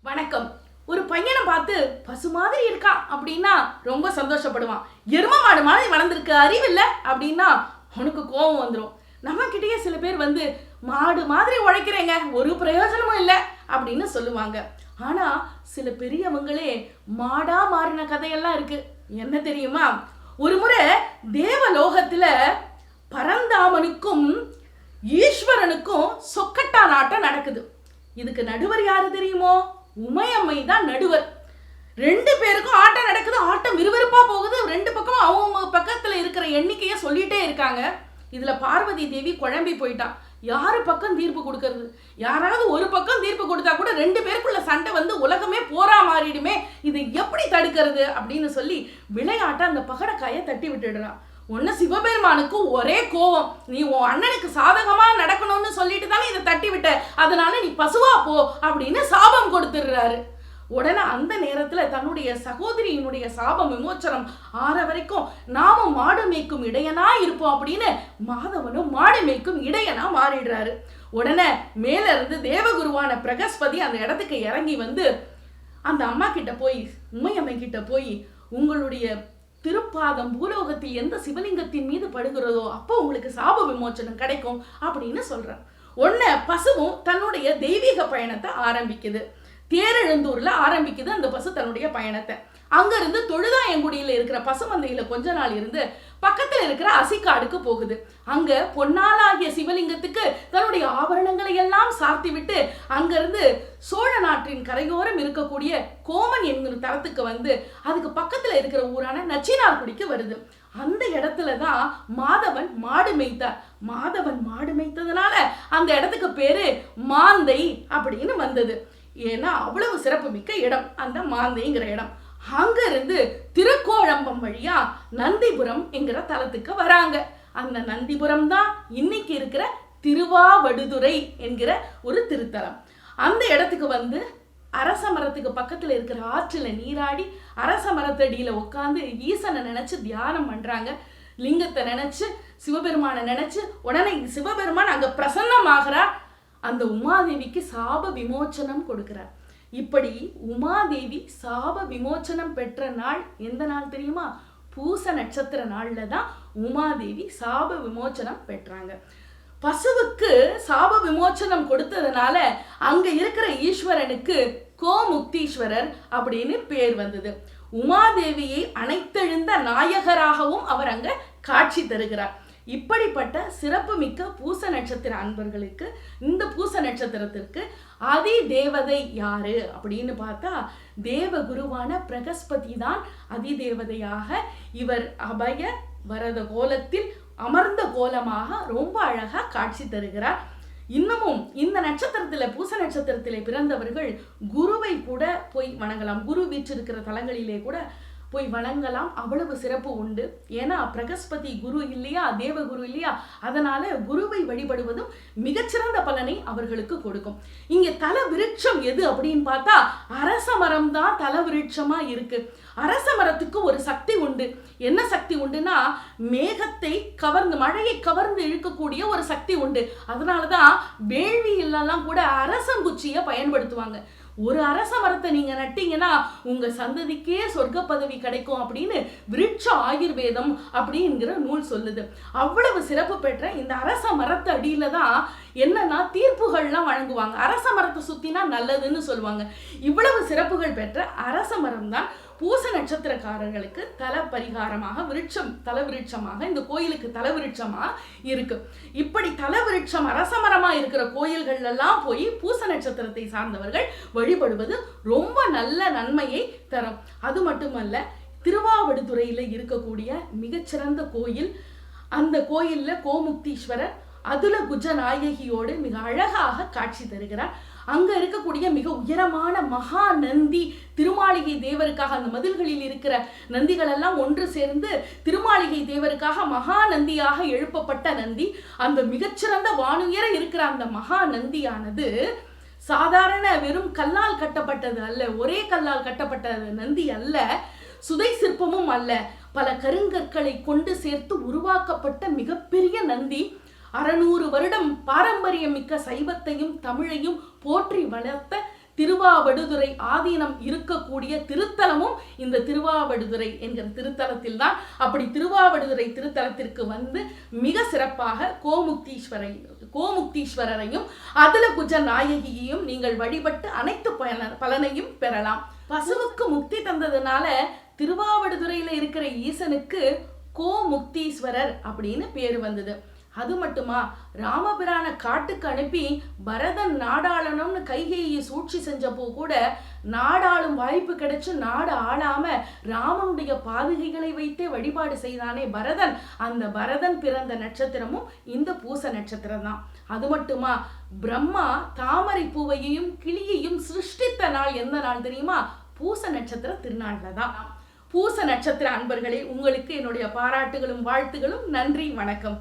வணக்கம். ஒரு பையனை பார்த்து பசு மாதிரி இருக்கா அப்படின்னா ரொம்ப சந்தோஷப்படுவான். எரும மாடு மாதிரி வளர்ந்துருக்கு, அறிவில்லை அப்படின்னா அவனுக்கு கோபம் வந்துடும். நம்ம கிட்டேயே சில பேர் வந்து மாடு மாதிரி உழைக்கிறேங்க, ஒரு பிரயோஜனமும் இல்லை அப்படின்னு சொல்லுவாங்க. ஆனா சில பெரியவங்களே மாடா மாறின கதையெல்லாம் இருக்கு. என்ன தெரியுமா? ஒரு முறை தேவலோகத்துல பரந்தாமனுக்கும் ஈஸ்வரனுக்கும் சொக்கட்டா நாட்டம் நடக்குது. இதுக்கு நடுவர் யாரு தெரியுமோ? உமையம்மை தான் நடுவர். ரெண்டு பேருக்கும் ஆட்டம் நடக்குது. ஆட்டம் விறுவிறுப்பா போகுது. ரெண்டு பக்கமும் அவங்க பக்கத்துல இருக்கிற எண்ணிக்கைய சொல்லிட்டே இருக்காங்க. இதுல பார்வதி தேவி குழம்பி போயிட்டான். யாரு பக்கம் தீர்ப்பு கொடுக்கறது? யாராவது ஒரு பக்கம் தீர்ப்பு கொடுத்தா கூட ரெண்டு பேருக்குள்ள சண்டை வந்து உலகமே போரா மாறிடுமே, இது எப்படி தடுக்கிறது அப்படின்னு சொல்லி விளையாட்ட அந்த பகடக்காயை தட்டி விட்டுடுறான். ஒன்னு சிவபெருமானுக்கு ஒரே கோபம். நீ உன் அண்ணனுக்கு சாதகமா நடக்கணும்னு சொல்லிட்டு தானே இதை தட்டி விட்ட, அதனால நீ பசுவா போ அப்படின்னு சாபம் கொடுத்துடுறாரு. உடனே அந்த நேரத்துல தன்னுடைய சகோதரியினுடைய சாபம் விமோச்சனம் ஆற வரைக்கும் நாமும் மாடு மேய்க்கும் இடையனா இருப்போம் அப்படின்னு மாதவனும் மாடு மேய்க்கும் இடையனா மாறிடுறாரு. உடனே மேல இருந்து தேவகுருவான பிரகஸ்பதி அந்த இடத்துக்கு இறங்கி வந்து அந்த அம்மா கிட்ட போய், உமையம்மை கிட்ட போய், உங்களுடைய திருப்பாதம் பூலோகத்தில் எந்த சிவலிங்கத்தின் மீது படுகிறதோ அப்போ உங்களுக்கு சாப விமோச்சனம் கிடைக்கும் அப்படின்னு சொல்றான். உடனே பசுவும் தன்னுடைய தெய்வீக பயணத்தை ஆரம்பிக்குது. தேரெழுந்தூர்ல ஆரம்பிக்குது அந்த பசு தன்னுடைய பயணத்தை. அங்க இருந்து தொழுதாயங்குடியில இருக்கிற பசுமந்தையில கொஞ்ச நாள் இருந்து பக்கத்துல இருக்கிற அசிக்காடுக்கு போகுது. அங்க பொன்னாலாகிய சிவலிங்கத்துக்கு தன்னுடைய ஆபரணங்களை எல்லாம் சார்த்தி விட்டு அங்க இருந்து சோழ நாட்டின் கரையோரம் இருக்கக்கூடிய கோமன் என்கிற தரத்துக்கு வந்து அதுக்கு பக்கத்துல இருக்கிற ஊரான நச்சினார்குடிக்கு வருது. அந்த இடத்துலதான் மாதவன் மாடு மேய்த்தார். மாதவன் மாடு மேய்த்ததுனால அந்த இடத்துக்கு பேரு மாந்தை அப்படின்னு வந்தது. ஏன்னா அவ்வளவு சிறப்பு மிக்க இடம் அந்த மாந்தைங்கிற இடம். அங்க இருந்து திருக்கோழம்பம் வழியா நந்திபுரம் என்கிற தலத்துக்கு வராங்க. அந்த நந்திபுரம் தான் இன்னைக்கு இருக்கிற திருவாவடுதுறை என்கிற ஒரு திருத்தலம். அந்த இடத்துக்கு வந்து அரச மரத்துக்கு பக்கத்துல இருக்கிற ஆற்றுல நீராடி அரச மரத்தடியில உட்காந்து ஈசனை நினைச்சு தியானம் பண்றாங்க. லிங்கத்தை நினைச்சு சிவபெருமானை நினைச்சு உடனே சிவபெருமான் அங்க பிரசன்னமாகிறார். அந்த உமாதேவிக்கு சாப விமோச்சனம் கொடுக்கிறார். இப்படி உமாதேவி சாப விமோச்சனம் பெற்ற நாள் எந்த நாள் தெரியுமா? பூச நட்சத்திர நாள்ல தான் உமாதேவி சாப விமோச்சனம் பெற்றாங்க. பசுவுக்கு சாப விமோச்சனம் கொடுத்ததுனால அங்க இருக்கிற ஈஸ்வரனுக்கு கோமுக்தீஸ்வரர் அப்படின்னு பேர் வந்தது. உமாதேவியை அனைத்தெழுந்த நாயகராகவும் அவர் அங்க காட்சி தருகிறார். இப்படிப்பட்ட சிறப்பு மிக்க பூச நட்சத்திர அன்பர்களுக்கு இந்த பூச நட்சத்திரத்திற்கு அதி தேவதை யாரு அப்படின்னு பார்த்தா தேவகுருவான பிரகஸ்பதி தான் அதி தேவதையாக. இவர் அபய வரத கோலத்தில் அமர்ந்த கோலமாக ரொம்ப அழகா காட்சி தருகிறார். இன்னமும் இந்த நட்சத்திரத்துல பூச நட்சத்திரத்திலே பிறந்தவர்கள் குருவை கூட போய் வணங்கலாம். குரு வீற்றிருக்கிற தலங்களிலே கூட போய் வணங்கலாம். அவ்வளவு சிறப்பு உண்டு. ஏன்னா பிரகஸ்பதி குரு இல்லையா, தேவகுரு இல்லையா, அதனால குருவை வழிபடுவதும் மிகச்சிறந்த பலனை அவர்களுக்கு கொடுக்கும். இங்க தல விருட்சம் எது அப்படின்னு பார்த்தா அரச மரம் தான் தல விருட்சமா இருக்கு. அரச மரத்துக்கு ஒரு சக்தி உண்டு. என்ன சக்தி உண்டுன்னா மேகத்தை கவர்ந்து மழையை கவர்ந்து இழுக்கக்கூடிய ஒரு சக்தி உண்டு. அதனாலதான் வேள்வியிலெல்லாம் கூட அரசங்குச்சிய பயன்படுத்துவாங்க. ஒரு அரச மரத்தை நீங்க நட்டீங்கன்னா உங்க சந்ததிக்கே சொர்க்க பதவி கிடைக்கும் அப்படின்னு விருட்ச ஆயுர்வேதம் அப்படிங்கிற நூல் சொல்லுது. அவ்வளவு சிறப்பு பெற்ற இந்த அரச மரத்து அடியில தான் என்னன்னா தீர்ப்புகள்லாம் வழங்குவாங்க. அரச மரத்தை சுத்தினா நல்லதுன்னு சொல்லுவாங்க. இவ்வளவு சிறப்புகள் பெற்ற அரச மரம் தான் பூச நட்சத்திரக்காரர்களுக்கு தல பரிகாரமாக விருட்சம் தல விருட்சமாக இந்த கோயிலுக்கு தல விருட்சமா இருக்கு. இப்படி தல விருட்சம் அரச மரமா இருக்கிற கோயில்கள் எல்லாம் போய் பூச நட்சத்திரத்தை சார்ந்தவர்கள் வழிபடுவது ரொம்ப நல்ல நன்மையை தரும். அது மட்டுமல்ல, திருவாவடுதுறையில இருக்கக்கூடிய மிகச்சிறந்த கோயில். அந்த கோயில்ல கோமுக்தீஸ்வரர் அதுல குஜநாயகியோடு மிக அழகாக காட்சி தருகிறார். அங்க இருக்கக்கூடிய மிக உயரமான மகா நந்தி திருமாளிகை தேவருக்காக அந்த மதில்களில் இருக்கிற நந்திகள் எல்லாம் ஒன்று சேர்ந்து திருமாளிகை தேவருக்காக மகா நந்தியாக எழுப்பப்பட்ட நந்தி. அந்த மிகச்சிறந்த வானுயர இருக்கிற அந்த மகா நந்தியானது சாதாரண வெறும் கல்லால் கட்டப்பட்டது அல்ல, ஒரே கல்லால் கட்டப்பட்ட நந்தி அல்ல, சுதை சிற்பமும் அல்ல, பல கருங்கற்களை கொண்டு சேர்த்து உருவாக்கப்பட்ட மிகப்பெரிய நந்தி. 600 வருடம் பாரம்பரியம் மிக்க சைவத்தையும் தமிழையும் போற்றி வளர்த்த திருவாவடுதுறை ஆதீனம் இருக்கக்கூடிய திருத்தலமும் இந்த திருவாவடுதுறை என்கிற திருத்தலத்தில் தான். அப்படி திருவாவடுதுறை திருத்தலத்திற்கு வந்து மிக சிறப்பாக கோமுக்தீஸ்வரரையும் அதலகுஜ நாயகியையும் நீங்கள் வழிபட்டு அனைத்து பலனையும் பெறலாம். பசுவுக்கு முக்தி தந்ததுனால திருவாவடுதுறையில இருக்கிற ஈசனுக்கு கோமுக்தீஸ்வரர் அப்படின்னு பேரு வந்தது. அது மட்டுமா, ராமபிரான காட்டுக்கு அனுப்பி பரதன் நாடாளணும்னு கைகேயை சூழ்ச்சி செஞ்சப்போ கூட நாடாளும் வாய்ப்பு கிடைச்சு நாடு ஆளாம ராமனுடைய பாதுகைகளை வைத்தே வழிபாடு செய்தானே பரதன், அந்த பரதன் பிறந்த நட்சத்திரமும் இந்த பூச நட்சத்திரம் தான். அது மட்டுமா, பிரம்மா தாமரை பூவையும் கிளியையும் சிருஷ்டித்த நாள் எந்த நாள் தெரியுமா? பூச நட்சத்திர திருநாள்ல தான். பூச நட்சத்திர அன்பர்களே, உங்களுக்கு என்னுடைய பாராட்டுகளும் வாழ்த்துகளும். நன்றி, வணக்கம்.